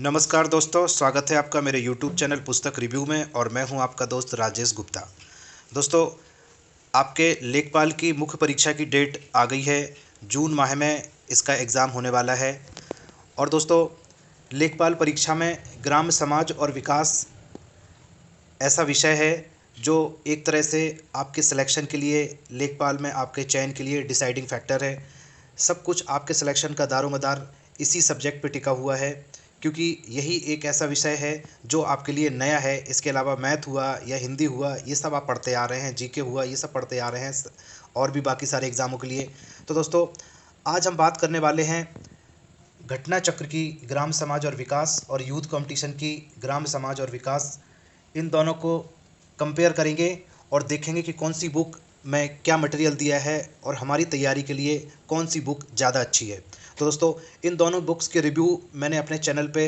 नमस्कार दोस्तों, स्वागत है आपका मेरे YouTube चैनल पुस्तक रिव्यू में। और मैं हूं आपका दोस्त राजेश गुप्ता। दोस्तों, आपके लेखपाल की मुख्य परीक्षा की डेट आ गई है। जून माह में इसका एग्ज़ाम होने वाला है। और दोस्तों, लेखपाल परीक्षा में ग्राम समाज और विकास ऐसा विषय है जो एक तरह से आपके सिलेक्शन के लिए, लेखपाल में आपके चयन के लिए डिसाइडिंग फैक्टर है। सब कुछ आपके सिलेक्शन का दारोमदार इसी सब्जेक्ट पे टिका हुआ है, क्योंकि यही एक ऐसा विषय है जो आपके लिए नया है। इसके अलावा मैथ हुआ या हिंदी हुआ, ये सब आप पढ़ते आ रहे हैं, जीके हुआ, ये सब पढ़ते आ रहे हैं, और भी बाकी सारे एग्ज़ामों के लिए। तो दोस्तों, आज हम बात करने वाले हैं घटना चक्र की ग्राम समाज और विकास और यूथ कंपटीशन की ग्राम समाज और विकास। इन दोनों को कंपेयर करेंगे और देखेंगे कि कौन सी बुक में क्या मटेरियल दिया है और हमारी तैयारी के लिए कौन सी बुक ज़्यादा अच्छी है। तो दोस्तों, इन दोनों बुक्स के रिव्यू मैंने अपने चैनल पे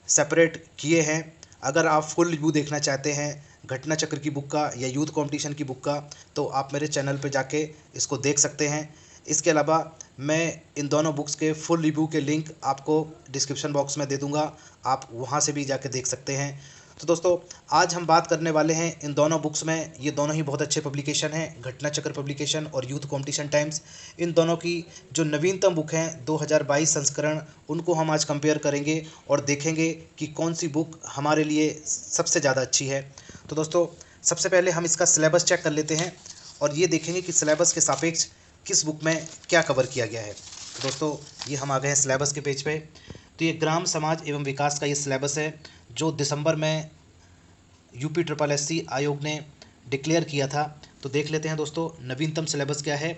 सेपरेट किए हैं। अगर आप फुल रिव्यू देखना चाहते हैं घटना चक्र की बुक का या यूथ कंपटीशन की बुक का, तो आप मेरे चैनल पे जाके इसको देख सकते हैं। इसके अलावा मैं इन दोनों बुक्स के फुल रिव्यू के लिंक आपको डिस्क्रिप्शन बॉक्स में दे दूंगा, आप वहां से भी जाके देख सकते हैं। तो दोस्तों, आज हम बात करने वाले हैं इन दोनों बुक्स में। ये दोनों ही बहुत अच्छे पब्लिकेशन हैं, घटना चक्र पब्लिकेशन और यूथ कंपटीशन टाइम्स। इन दोनों की जो नवीनतम बुक हैं 2022 संस्करण, उनको हम आज कंपेयर करेंगे और देखेंगे कि कौन सी बुक हमारे लिए सबसे ज़्यादा अच्छी है। तो दोस्तों, सबसे पहले हम इसका सिलेबस चेक कर लेते हैं और ये देखेंगे कि सिलेबस के सापेक्ष किस बुक में क्या कवर किया गया है। तो दोस्तों, ये हम आ गए हैं सिलेबस के पेज पे। तो ये ग्राम समाज एवं विकास का ये सिलेबस है जो दिसंबर में यूपी ट्रिपल एससी आयोग ने डिक्लेयर किया था। तो देख लेते हैं दोस्तों, नवीनतम सिलेबस क्या है।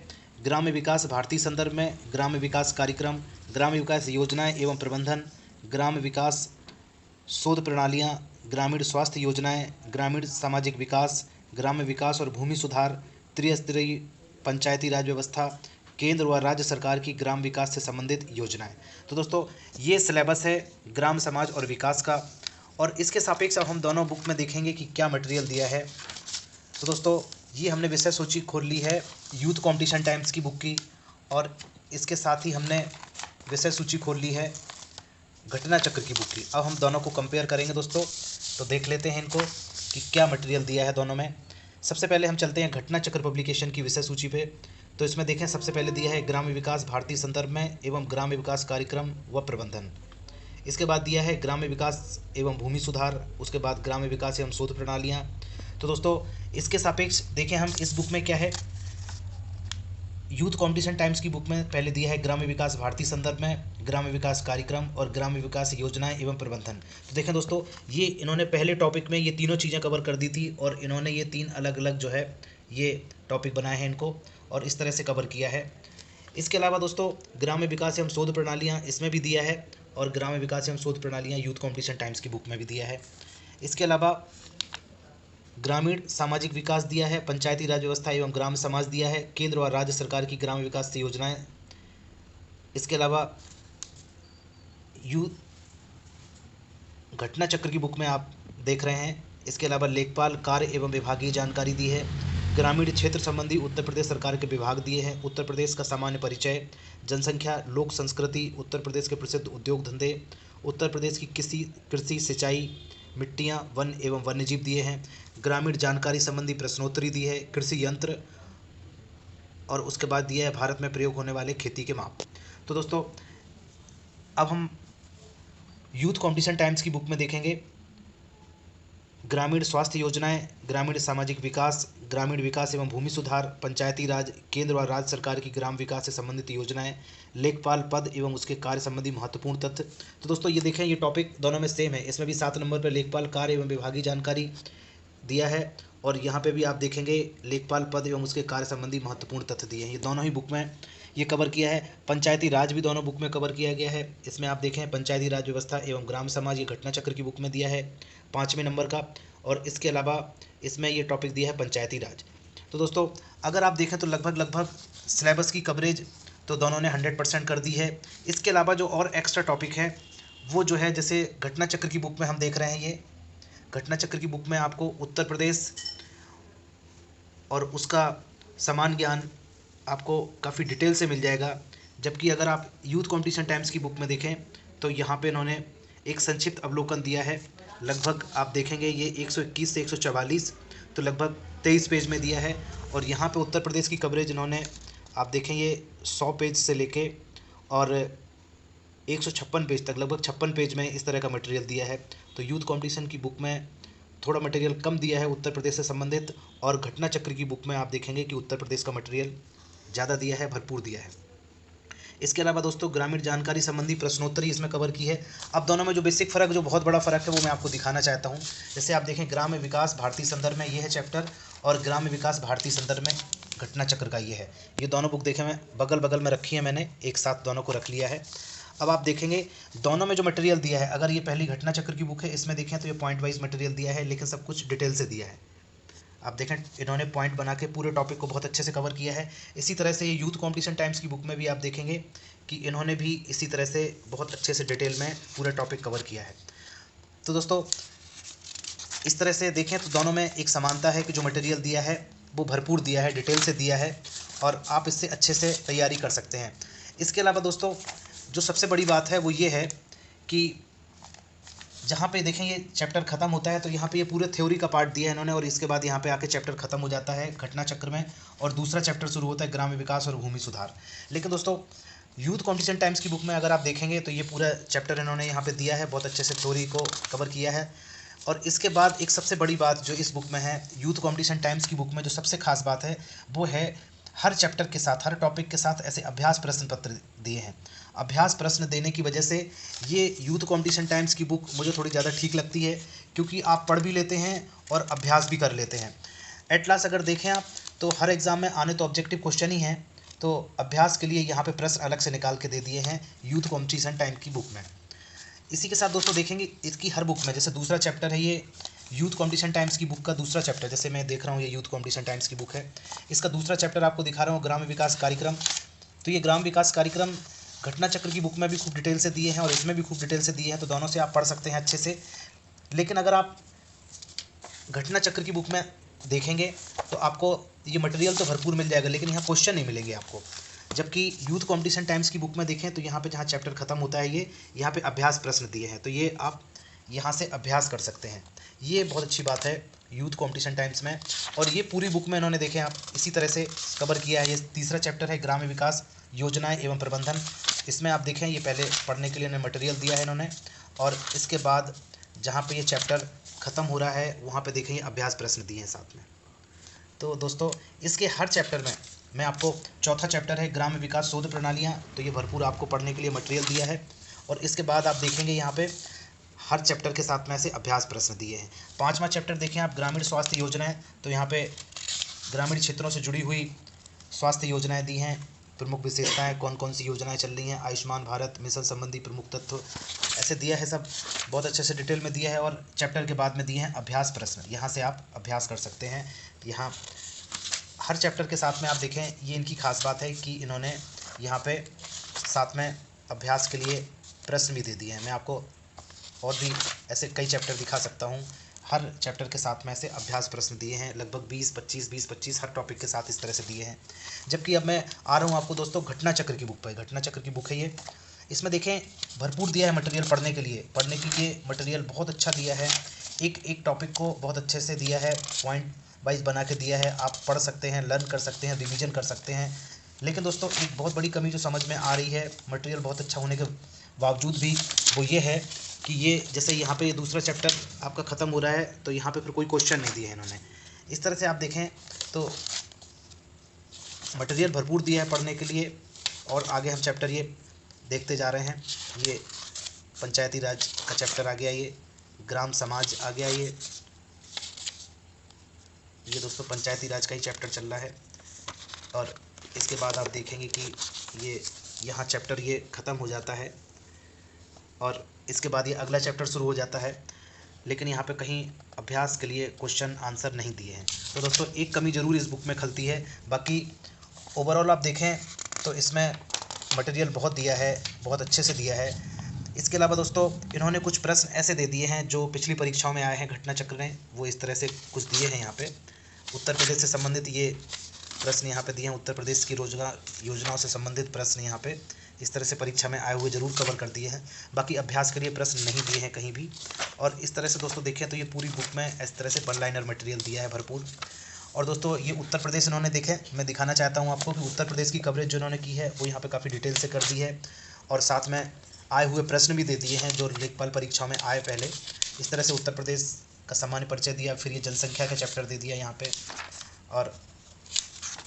ग्राम्य विकास भारतीय संदर्भ में ग्राम्य विकास कार्यक्रम, ग्राम्य विकास योजनाएं एवं प्रबंधन, ग्राम्य विकास शोध प्रणालियाँ, ग्रामीण स्वास्थ्य योजनाएं, ग्रामीण सामाजिक विकास, ग्राम्य विकास और भूमि सुधार, त्रिस्तरीय पंचायती राज व्यवस्था, केंद्र व राज्य सरकार की ग्राम विकास से संबंधित योजनाएं। तो दोस्तों, ये सिलेबस है ग्राम समाज और विकास का। और इसके सापेक्ष अब हम दोनों बुक में देखेंगे कि क्या मटेरियल दिया है। तो दोस्तों, ये हमने विषय सूची खोल ली है यूथ कंपटीशन टाइम्स की बुक की, और इसके साथ ही हमने विषय सूची खोल ली है घटना चक्र की बुक की। अब हम दोनों को कंपेयर करेंगे दोस्तों। तो देख लेते हैं इनको कि क्या मटेरियल दिया है दोनों में। सबसे पहले हम चलते हैं घटना चक्र पब्लिकेशन की विषय सूची पे। तो इसमें देखें, सबसे पहले दिया है ग्राम्य विकास भारतीय संदर्भ में एवं ग्राम्य विकास कार्यक्रम व प्रबंधन। इसके बाद दिया है ग्राम्य विकास एवं भूमि सुधार, उसके बाद ग्राम्य विकास एवं शोध प्रणालियाँ। तो दोस्तों, इसके सापेक्ष देखें हम इस बुक में क्या है। यूथ कंपटीशन टाइम्स की बुक में पहले दिया है ग्राम्य विकास भारतीय संदर्भ में ग्राम्य विकास कार्यक्रम और ग्राम्य विकास योजनाएं एवं प्रबंधन। तो देखें दोस्तों, ये इन्होंने पहले टॉपिक में ये तीनों चीज़ें कवर कर दी थी और इन्होंने ये तीन अलग अलग जो है ये टॉपिक बनाए हैं इनको, और इस तरह से कवर किया है। इसके अलावा दोस्तों, ग्राम्य विकास एवं शोध प्रणालियाँ इसमें भी दिया है, और ग्राम्य विकास एवं शोध प्रणालियाँ यूथ कंपटीशन टाइम्स की बुक में भी दिया है। इसके अलावा ग्रामीण सामाजिक विकास दिया है, पंचायती राज व्यवस्था एवं ग्राम समाज दिया है, केंद्र और राज्य सरकार की ग्राम विकास से योजनाएं। इसके अलावा यू घटना चक्र की बुक में आप देख रहे हैं। इसके अलावा लेखपाल कार्य एवं विभागीय जानकारी दी है, ग्रामीण क्षेत्र संबंधी उत्तर प्रदेश सरकार के विभाग दिए हैं, उत्तर प्रदेश का सामान्य परिचय, जनसंख्या, लोक संस्कृति, उत्तर प्रदेश के प्रसिद्ध उद्योग धंधे, उत्तर प्रदेश की कृषि सिंचाई, मिट्टियाँ, वन एवं वन्यजीव दिए हैं, ग्रामीण जानकारी संबंधी प्रश्नोत्तरी दी है, कृषि यंत्र, और उसके बाद दिया है भारत में प्रयोग होने वाले खेती के माप। तो दोस्तों, अब हम यूथ कंपटीशन टाइम्स की बुक में देखेंगे ग्रामीण स्वास्थ्य योजनाएं, ग्रामीण सामाजिक विकास, ग्रामीण विकास एवं भूमि सुधार, पंचायती राज, केंद्र और राज्य सरकार की ग्राम विकास से संबंधित योजनाएं, लेखपाल पद एवं उसके कार्य संबंधी महत्वपूर्ण तथ्य। तो दोस्तों, ये देखें, ये टॉपिक दोनों में सेम है। इसमें भी 7 नंबर पर लेखपाल कार्य एवं विभागीय जानकारी दिया है, और यहाँ पे भी आप देखेंगे लेखपाल पद एवं उसके कार्य संबंधी महत्वपूर्ण तथ्य दिए हैं। ये दोनों ही बुक में ये कवर किया है। पंचायती राज भी दोनों बुक में कवर किया गया है। इसमें आप देखें पंचायती राज व्यवस्था एवं ग्राम समाज, ये घटना चक्र की बुक में दिया है 5वें नंबर का, और इसके अलावा इसमें ये टॉपिक दिया है पंचायती राज। तो दोस्तों, अगर आप देखें तो लगभग सिलेबस की कवरेज तो दोनों ने 100% कर दी है। इसके अलावा जो और एक्स्ट्रा टॉपिक है वो जो है, जैसे घटना चक्र की बुक में हम देख रहे हैं, ये घटना चक्र की बुक में आपको उत्तर प्रदेश और उसका समान ज्ञान आपको काफ़ी डिटेल से मिल जाएगा। जबकि अगर आप यूथ कंपटीशन टाइम्स की बुक में देखें तो यहाँ पे इन्होंने एक संक्षिप्त अवलोकन दिया है। लगभग आप देखेंगे ये 121 से 144, तो लगभग 23 पेज में दिया है। और यहाँ पे उत्तर प्रदेश की कवरेज इन्होंने आप देखें ये 100 पेज से लेके और 156 पेज तक, लगभग 56 पेज में इस तरह का मटेरियल दिया है। तो यूथ कंपटीशन की बुक में थोड़ा मटेरियल कम दिया है उत्तर प्रदेश से संबंधित, और घटना चक्र की बुक में आप देखेंगे कि उत्तर प्रदेश का मटेरियल ज़्यादा दिया है, भरपूर दिया है। इसके अलावा दोस्तों ग्रामीण जानकारी संबंधी प्रश्नोत्तरी इसमें कवर की है। अब दोनों में जो बेसिक फ़र्क, जो बहुत बड़ा फ़र्क है, वो मैं आपको दिखाना चाहता हूँ। जैसे आप देखें ग्राम्य विकास भारतीय संदर्भ में ये है चैप्टर, और ग्राम्य विकास भारतीय संदर्भ में घटना चक्र का ये है। ये दोनों बुक देखें मैं बगल बगल में रखी है, मैंने एक साथ दोनों को रख लिया है। अब आप देखेंगे दोनों में जो मटेरियल दिया है, अगर ये पहली घटना चक्र की बुक है, इसमें देखें तो ये पॉइंट वाइज मटेरियल दिया है, लेकिन सब कुछ डिटेल से दिया है। आप देखें इन्होंने पॉइंट बना के पूरे टॉपिक को बहुत अच्छे से कवर किया है। इसी तरह से ये यूथ कंपटीशन टाइम्स की बुक में भी आप देखेंगे कि इन्होंने भी इसी तरह से बहुत अच्छे से डिटेल में पूरा टॉपिक कवर किया है। तो दोस्तों इस तरह से देखें तो दोनों में एक समानता है कि जो मटेरियल दिया है वो भरपूर दिया है, डिटेल से दिया है, और आप इससे अच्छे से तैयारी कर सकते हैं। इसके अलावा दोस्तों जो सबसे बड़ी बात है वो ये है कि जहाँ पे देखें ये चैप्टर ख़त्म होता है, तो यहाँ पे ये पूरे थ्योरी का पार्ट दिया है इन्होंने, और इसके बाद यहाँ पे आके चैप्टर ख़त्म हो जाता है घटना चक्र में, और दूसरा चैप्टर शुरू होता है ग्राम्य विकास और भूमि सुधार। लेकिन दोस्तों यूथ कंपटीशन टाइम्स की बुक में अगर आप देखेंगे तो ये पूरा चैप्टर इन्होंने यहाँ पे दिया है, बहुत अच्छे से थ्योरी को कवर किया है। और इसके बाद एक सबसे बड़ी बात जो इस बुक में है, यूथ कंपटीशन टाइम्स की बुक में जो सबसे खास बात है वो है हर चैप्टर के साथ, हर टॉपिक के साथ ऐसे अभ्यास प्रश्न पत्र दिए हैं। अभ्यास प्रश्न देने की वजह से ये यूथ कंपटीशन टाइम्स की बुक मुझे थोड़ी ज़्यादा ठीक लगती है, क्योंकि आप पढ़ भी लेते हैं और अभ्यास भी कर लेते हैं। एट लास्ट अगर देखें आप तो हर एग्ज़ाम में आने तो ऑब्जेक्टिव क्वेश्चन ही हैं, तो अभ्यास के लिए यहाँ पे प्रश्न अलग से निकाल के दे दिए हैं यूथ कंपटीशन टाइम की बुक में। इसी के साथ दोस्तों देखेंगे इसकी हर बुक में, जैसे दूसरा चैप्टर है ये यूथ कंपटीशन टाइम्स की बुक का दूसरा चैप्टर, जैसे मैं देख रहा हूँ ये यूथ कंपटीशन टाइम्स की बुक है, इसका दूसरा चैप्टर आपको दिखा रहा हूँ ग्राम्य विकास कार्यक्रम। तो ये ग्राम विकास कार्यक्रम घटना चक्र की बुक में भी खूब डिटेल से दिए हैं और इसमें भी खूब डिटेल से दिए हैं, तो दोनों से आप पढ़ सकते हैं अच्छे से। लेकिन अगर आप घटना चक्र की बुक में देखेंगे तो आपको ये मटेरियल तो भरपूर मिल जाएगा, लेकिन यहाँ क्वेश्चन नहीं मिलेंगे आपको। जबकि यूथ कंपटीशन टाइम्स की बुक में देखें तो यहाँ पे जहाँ चैप्टर खत्म होता है ये यहाँ पे अभ्यास प्रश्न दिए हैं, तो ये आप यहाँ से अभ्यास कर सकते हैं। ये बहुत अच्छी बात है यूथ कंपटीशन टाइम्स में। और ये पूरी बुक में इन्होंने देखें आप इसी तरह से कवर किया है। ये तीसरा चैप्टर है ग्राम्य विकास योजनाएं एवं प्रबंधन। इसमें आप देखें ये पहले पढ़ने के लिए इन्होंने मटेरियल दिया है इन्होंने, और इसके बाद जहाँ पे ये चैप्टर ख़त्म हो रहा है वहाँ पे देखें ये अभ्यास प्रश्न दिए हैं साथ में। तो दोस्तों इसके हर चैप्टर में मैं आपको, चौथा चैप्टर है ग्राम्य विकास शोध प्रणालियाँ, तो ये भरपूर आपको पढ़ने के लिए मटेरियल दिया है। और इसके बाद आप देखेंगे यहाँ पे हर चैप्टर के साथ में ऐसे अभ्यास प्रश्न दिए हैं। पाँचवा चैप्टर देखें आप ग्रामीण स्वास्थ्य योजनाएं, तो यहाँ पे ग्रामीण क्षेत्रों से जुड़ी हुई स्वास्थ्य योजनाएं दी हैं, प्रमुख विशेषताएं, कौन कौन सी योजनाएं चल रही हैं, आयुष्मान भारत मिशन संबंधी प्रमुख तत्व, ऐसे दिया है, सब बहुत अच्छे से डिटेल में दिया है। और चैप्टर के बाद में दिए हैं अभ्यास प्रश्न, यहाँ से आप अभ्यास कर सकते हैं। यहाँ हर चैप्टर के साथ में आप देखें, ये इनकी खास बात है कि इन्होंने यहाँ पे साथ में अभ्यास के लिए प्रश्न भी दे दिए हैं। मैं आपको और भी ऐसे कई चैप्टर दिखा सकता हूँ, हर चैप्टर के साथ में ऐसे अभ्यास प्रश्न दिए हैं, लगभग 20-25 हर टॉपिक के साथ इस तरह से दिए हैं। जबकि अब मैं आ रहा हूँ आपको दोस्तों घटना चक्र की बुक पर। घटना चक्र की बुक है ये, इसमें देखें भरपूर दिया है मटेरियल पढ़ने के लिए। पढ़ने के लिए मटेरियल बहुत अच्छा दिया है, एक एक टॉपिक को बहुत अच्छे से दिया है, पॉइंट वाइज बना के दिया है, आप पढ़ सकते हैं, लर्न कर सकते हैं, रिवीजन कर सकते हैं। लेकिन दोस्तों एक बहुत बड़ी कमी जो समझ में आ रही है मटेरियल बहुत अच्छा होने के बावजूद भी, वो ये है कि ये जैसे यहाँ पे ये दूसरा चैप्टर आपका ख़त्म हो रहा है, तो यहाँ पे फिर कोई क्वेश्चन नहीं दिए हैं इन्होंने। इस तरह से आप देखें तो मटेरियल भरपूर दिया है पढ़ने के लिए। और आगे हम चैप्टर ये देखते जा रहे हैं। ये पंचायती राज का चैप्टर आ गया, ये ग्राम समाज आ गया, ये दोस्तों पंचायती राज का ही चैप्टर चल रहा है। और इसके बाद आप देखेंगे कि ये यहाँ चैप्टर ये ख़त्म हो जाता है और इसके बाद ये अगला चैप्टर शुरू हो जाता है, लेकिन यहाँ पे कहीं अभ्यास के लिए क्वेश्चन आंसर नहीं दिए हैं। तो दोस्तों एक कमी ज़रूर इस बुक में खलती है। बाकी ओवरऑल आप देखें तो इसमें मटेरियल बहुत दिया है, बहुत अच्छे से दिया है। इसके अलावा दोस्तों इन्होंने कुछ प्रश्न ऐसे दे दिए हैं जो पिछली परीक्षाओं में आए हैं घटना चक्र में, वो इस तरह से कुछ दिए हैं। यहाँ पे उत्तर प्रदेश से संबंधित ये प्रश्न यहाँ पे दिए हैं, उत्तर प्रदेश की रोजगार योजनाओं से संबंधित प्रश्न यहाँ पे इस तरह से परीक्षा में आए हुए ज़रूर कवर कर दिए हैं। बाकी अभ्यास के लिए प्रश्न नहीं दिए हैं कहीं भी। और इस तरह से दोस्तों देखें तो ये पूरी बुक में इस तरह से वन लाइनर मटेरियल दिया है भरपूर। और दोस्तों ये उत्तर प्रदेश इन्होंने देखें, मैं दिखाना चाहता हूँ आपको कि उत्तर प्रदेश की कवरेज जो इन्होंने की है वो यहाँ पे काफ़ी डिटेल से कर दी है। और साथ में आए हुए प्रश्न भी दे दिए हैं जो लेखपाल परीक्षाओं में आए पहले। इस तरह से उत्तर प्रदेश का सामान्य परिचय दिया, फिर ये जनसंख्या का चैप्टर दे दिया यहाँ पे, और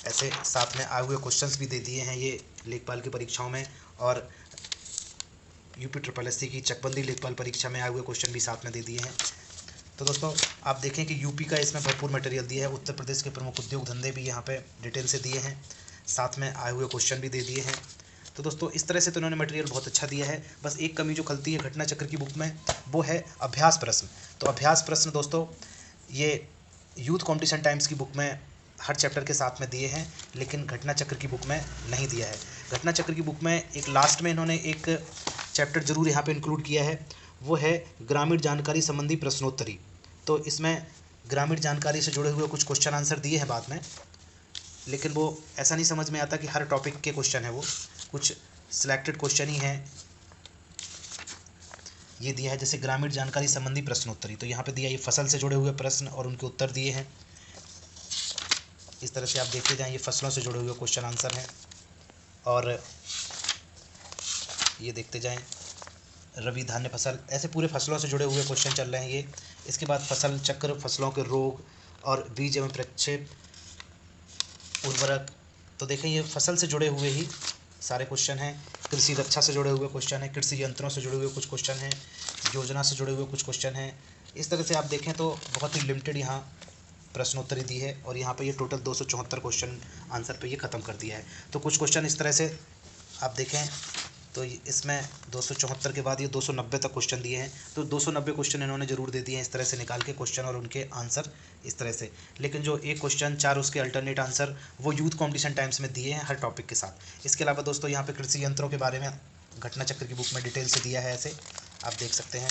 ऐसे साथ में आए हुए क्वेश्चंस भी दे दिए हैं ये लेखपाल की परीक्षाओं में। और यूपी SSS की चकबंदी लेखपाल परीक्षा में आए हुए क्वेश्चन भी साथ में दे दिए हैं। तो दोस्तों आप देखें कि यूपी का इसमें भरपूर मटेरियल दिया है। उत्तर प्रदेश के प्रमुख उद्योग धंधे भी यहाँ पे डिटेल से दिए हैं, साथ में आए हुए क्वेश्चन भी दे दिए हैं। तो दोस्तों इस तरह से तो इन्होंने मटेरियल बहुत अच्छा दिया है। बस एक कमी जो खलती है घटना चक्र की बुक में वो है अभ्यास प्रश्न। तो अभ्यास प्रश्न दोस्तों ये यूथ कॉम्पिटिशन टाइम्स की बुक में हर चैप्टर के साथ में दिए हैं, लेकिन घटना चक्र की बुक में नहीं दिया है। घटना चक्र की बुक में एक लास्ट में इन्होंने एक चैप्टर जरूर यहाँ पे इंक्लूड किया है, वो है ग्रामीण जानकारी संबंधी प्रश्नोत्तरी। तो इसमें ग्रामीण जानकारी से जुड़े हुए कुछ क्वेश्चन आंसर दिए हैं बाद में, लेकिन वो ऐसा नहीं समझ में आता कि हर टॉपिक के क्वेश्चन है, वो कुछ सिलेक्टेड क्वेश्चन ही हैं। ये दिया है जैसे ग्रामीण जानकारी संबंधी प्रश्नोत्तरी, तो यहाँ पे दिया ये फसल से जुड़े हुए प्रश्न और उनके उत्तर दिए हैं। इस तरह से आप देखते जाएं, ये फसलों से जुड़े हुए क्वेश्चन आंसर हैं। और ये देखते जाएं रबी धान्य फसल, ऐसे पूरे फसलों से जुड़े हुए क्वेश्चन चल रहे हैं ये। इसके बाद फसल चक्र, फसलों के रोग और बीज एवं प्रक्षेप, उर्वरक। तो देखें ये फसल से जुड़े हुए ही सारे क्वेश्चन हैं। कृषि रक्षा से जुड़े हुए क्वेश्चन हैं, कृषि यंत्रों से जुड़े हुए कुछ क्वेश्चन हैं, योजना से जुड़े हुए कुछ क्वेश्चन हैं। इस तरह से आप देखें तो बहुत ही लिमिटेड यहाँ प्रश्नोत्तरी दी है, और यहाँ पे ये टोटल 274 क्वेश्चन आंसर पे ये ख़त्म कर दिया है। तो कुछ क्वेश्चन इस तरह से आप देखें तो इसमें 274 के बाद ये 290 तक क्वेश्चन दिए हैं। तो 290 क्वेश्चन इन्होंने ज़रूर दे दिए हैं इस तरह से निकाल के क्वेश्चन और उनके आंसर इस तरह से। लेकिन जो एक क्वेश्चन 4 उसके अल्टरनेट आंसर वो यूथ कॉम्पिटिशन टाइम्स में दिए हैं हर टॉपिक के साथ। इसके अलावा दोस्तों यहाँ पे कृषि यंत्रों के बारे में घटना चक्र की बुक में डिटेल से दिया है, ऐसे आप देख सकते हैं।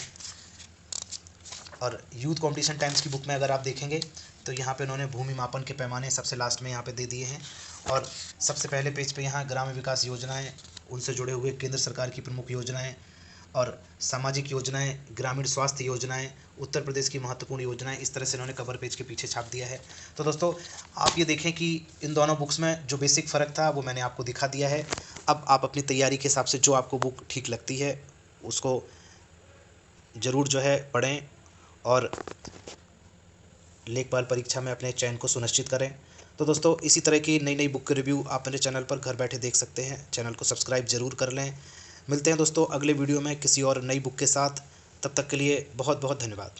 और यूथ कॉम्पिटिशन टाइम्स की बुक में अगर आप देखेंगे तो यहाँ पे उन्होंने भूमि मापन के पैमाने सबसे लास्ट में यहाँ पे दे दिए हैं। और सबसे पहले पेज पे यहाँ ग्राम्य विकास योजनाएं, उनसे जुड़े हुए केंद्र सरकार की प्रमुख योजनाएं और सामाजिक योजनाएं, ग्रामीण स्वास्थ्य योजनाएं, उत्तर प्रदेश की महत्वपूर्ण योजनाएं, इस तरह से इन्होंने कवर पेज के पीछे छाप दिया है। तो दोस्तों आप ये देखें कि इन दोनों बुक्स में जो बेसिक फ़र्क था वो मैंने आपको दिखा दिया है। अब आप अपनी तैयारी के हिसाब से जो आपको बुक ठीक लगती है उसको ज़रूर जो है पढ़ें और लेखपाल परीक्षा में अपने चयन को सुनिश्चित करें। तो दोस्तों इसी तरह की नई नई बुक के रिव्यू आप मेरे चैनल पर घर बैठे देख सकते हैं। चैनल को सब्सक्राइब ज़रूर कर लें। मिलते हैं दोस्तों अगले वीडियो में किसी और नई बुक के साथ। तब तक के लिए बहुत बहुत धन्यवाद।